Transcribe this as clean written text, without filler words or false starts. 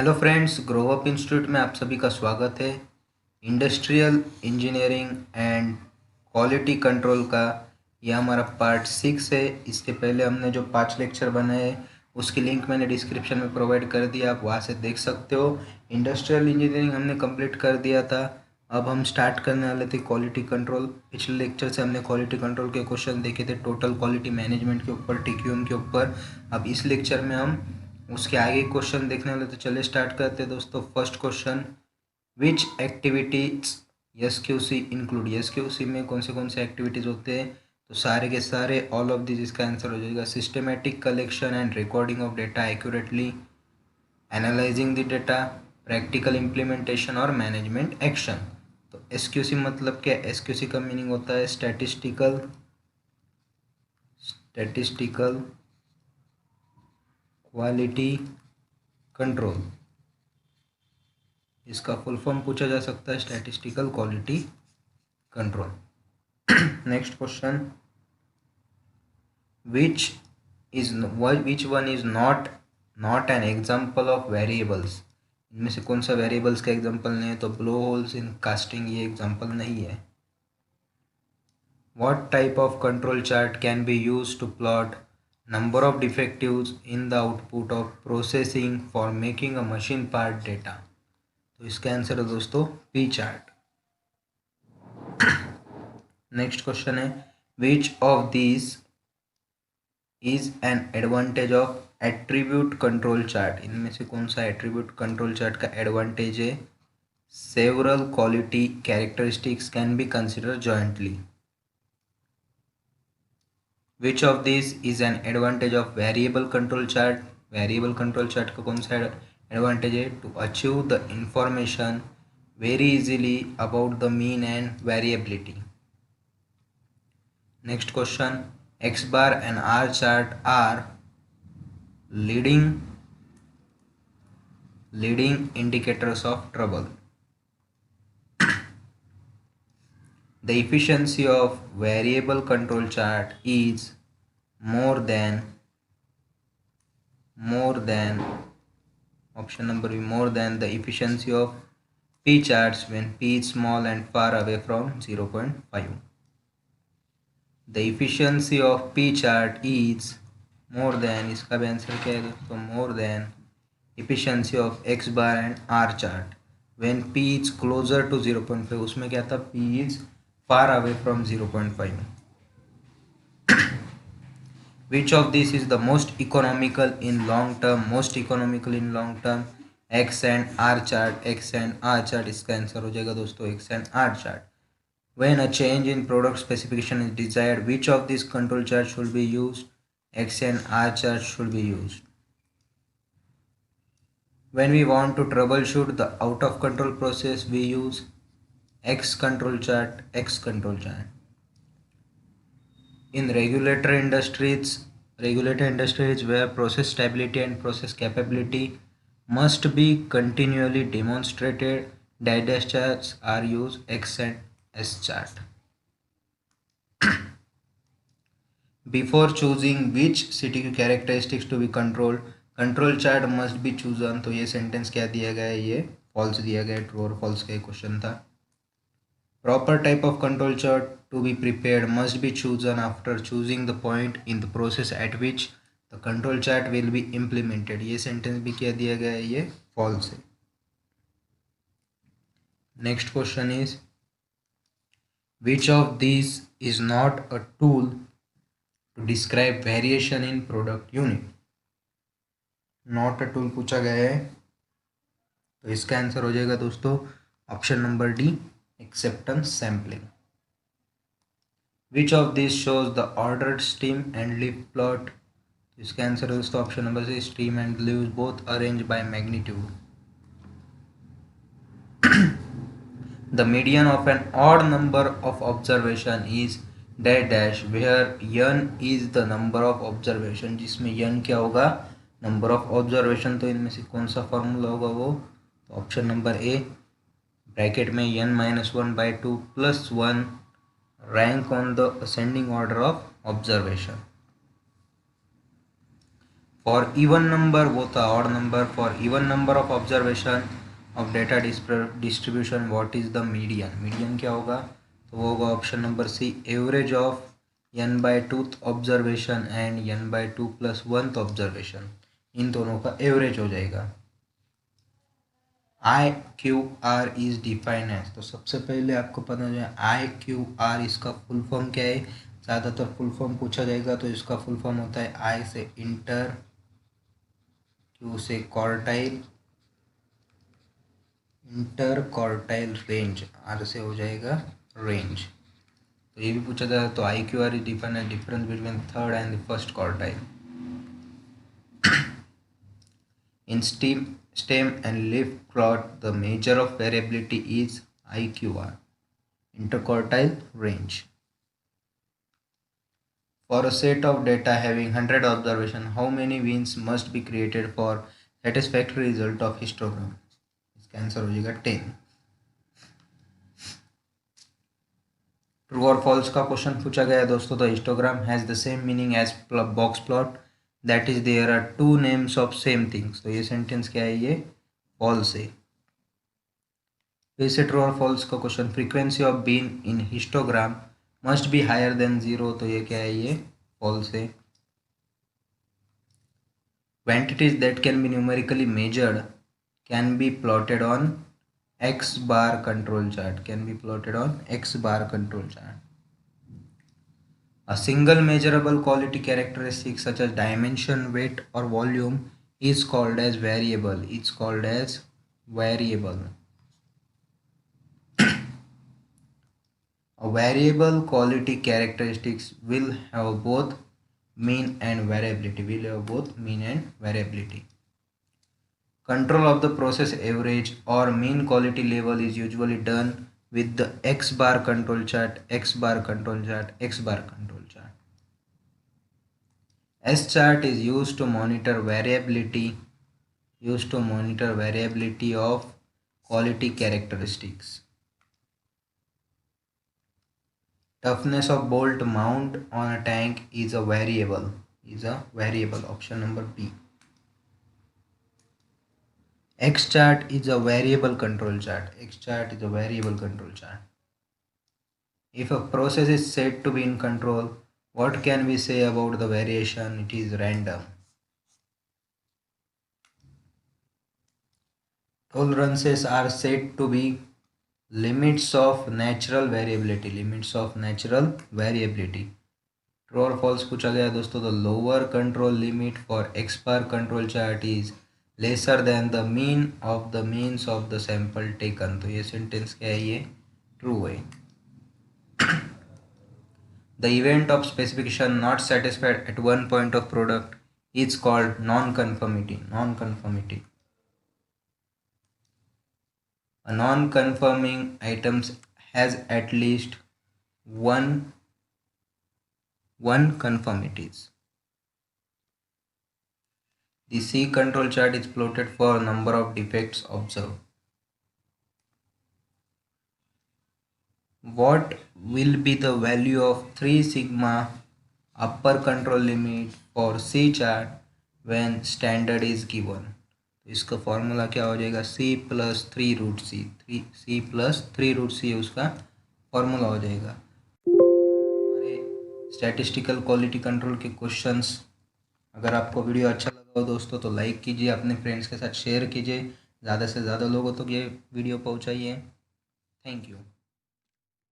Hello friends, grow up institute में आप सभी का स्वागत है। Industrial engineering and quality control का यह हमारा पार्ट 6 है। इसके पहले हमने जो 5 लेक्चर बनाए उसकी लिंक मैंने डिस्क्रिप्शन में प्रोवाइड कर दिया, आप वहाँ से देख सकते हो। इंडस्ट्रियल इंजीनियरिंग हमने कंप्लीट कर दिया था। अब हम स्टार्ट करने वाले थे क्वालिटी कंट्रोल। पिछले लेक्चर से हमने क्वालिटी कंट्रोल के क्वेश्चन देखे थे, टोटल क्वालिटी मैनेजमेंट के ऊपर, टीक्यूएम के ऊपर। अब इस लेक्चर में हम उसके आगे क्वेश्चन देखने वाले, तो चलिए स्टार्ट करते हैं दोस्तों। फर्स्ट क्वेश्चन, विच एक्टिविटीज एसक्यूसी इंक्लूड। एसक्यूसी में कौन से एक्टिविटीज़ होते हैं? तो सारे के सारे, ऑल ऑफ दिस इसका आंसर हो जाएगा। Systematic collection and recording of data accurately, analysing the data, practical implementation और मैनेजमेंट एक्शन। तो एसक्यूसी मतलब क्या? एसक्यूसी का मीनिंग होता है स्टैटिस्टिकल क्वालिटी कंट्रोल। इसका फुल फॉर्म पूछा जा सकता है, statistical quality control. Next question, which which one is not an example of variables. इनमें से कौन सा वेरिएबल्स का एग्जाम्पल नहीं है? तो ब्लो होल्स इन कास्टिंग ये एग्जाम्पल नहीं है। What type of control chart can be use to plot number of defectives in the output of processing for making a machine part data. तो इसका answer है दोस्तों पी चार्ट। नेक्स्ट क्वेश्चन है, which of this is an advantage of attribute control chart. इनमें से कौन सा attribute control chart का एडवांटेज है? Several quality characteristics can be consider jointly. Which of this is an advantage of variable control chart. Variable control chart का कौन सा advantage है? To achieve the information very easily about the mean and variability. Next question, X bar and R chart are leading indicators of trouble. The efficiency of variable control chart is more than option number B, more than the efficiency of P charts when P is small and far away from 0.5. The efficiency of P chart is more than, इसका भी answer क्या है दोस्तों? more than efficiency of X bar and R chart when P is closer to 0.5. उसमें क्या था? P is far away from 0.5. Which of these is the most economical in long term? Most economical in long term, X and R chart. X and R chart इसका answer हो जाएगा दोस्तों X and R chart. When a change in product specification is desired, which of these control charts should be used? X and R chart should be used. When we want to troubleshoot the out of control process, we use X control chart. In regulated industries where process stability and process capability must be continually demonstrated, data charts are used X and S chart. Before choosing which CTQ characteristics to be controlled, control chart must be chosen. तो ये sentence क्या दिया गया है? ये false दिया गया है, ट्रू और फॉल्स का क्वेश्चन था। Proper type of control chart to be prepared must be chosen after choosing the point in the process at which the control chart will be implemented. ये सेंटेंस भी क्या दिया गया है? ये फॉल्स है। Next question is, which of these is not a tool to describe variation in product unit? Not a tool पूछा गया है, तो इसका आंसर हो जाएगा दोस्तों option number D, acceptance sampling. Which of this shows the ordered stream and leaf plot. इसका answer है दोस्तों option number C, stream and leaves both arrange by magnitude. The median of an odd number of observation is dash dash, where n is the number of observation, जिसमें n क्या होगा? Number of observation. तो इनमें से कौन सा formula होगा वो? तो ऑप्शन नंबर ए, ब्रैकेट में n-1/2 plus 1 rank on the ascending order of observation. For even number वो था odd number. For even number of observation of data distribution what is the median. Median क्या होगा, तो वो होगा option number C, average of n/2th observation and n/2 + 1th observation, इन दोनों का एवरेज हो जाएगा. IQR इज डिफाइन एज, तो सबसे पहले आपको पता है IQR इसका फुल फॉर्म क्या है. ज़्यादातर फुल फॉर्म पूछा जाएगा तो इसका फुल फॉर्म होता है आई से इंटर, क्यू से quartile, inter quartile range, R से हो जाएगा रेंज. तो ये भी पूछा जाए तो IQR is define age difference between third and the first quartile. In stem and leaf plot, the measure of variability is IQR, interquartile range. For a set of data having 100 observations, how many wins must be created for satisfactory result of histogram? इसका answer हो जाएगा 10. True और false का question पूछा गया है दोस्तों. तो histogram has the same meaning as box plot, that is there are two names of same things. तो ये सेंटेंस क्या है, ये फॉल्स है. फिर से ट्रू और फॉल्स का question, frequency of bin in histogram must be higher than 0. तो ये क्या है, ये फॉल्स है. Quantities that can be numerically measured can be plotted on X bar control chart, can be plotted on X bar control chart. A single measurable quality characteristic such as dimension, weight or volume is called as variable. It's called as variable. A variable quality characteristics will have both mean and variability. Will have both mean and variability. Control of the process average or mean quality level is usually done with the X bar control chart, X bar control chart, X bar control chart. S chart is used to monitor variability, of quality characteristics. Toughness of bolt mount on a tank is a variable, option number B. X chart is a variable control chart. If a process is said to be in control, what can we say about the variation? It is random. Tolerances are said to be limits of natural variability. True or false पूछा गया दोस्तों. The lower control limit for X bar control chart is lesser than the mean of the means of the sample taken. तो ये sentence क्या है, ये true है. The event of specification not satisfied at one point of product is called non-conformity. A non-conforming item has at least one conformities. The C control chart is plotted for number of defects observed. What will be the value of 3 sigma upper control limit for C chart when standard is given? तो इसका formula क्या हो जाएगा, C + 3√C. C + 3√C उसका formula हो जाएगा. हमारे statistical quality control के क्वेश्चंस. अगर आपको वीडियो अच्छा लगा हो दोस्तों तो लाइक कीजिए, अपने फ्रेंड्स के साथ शेयर कीजिए, ज़्यादा से ज़्यादा लोगों तक ये वीडियो पहुंचाइए. Thank you.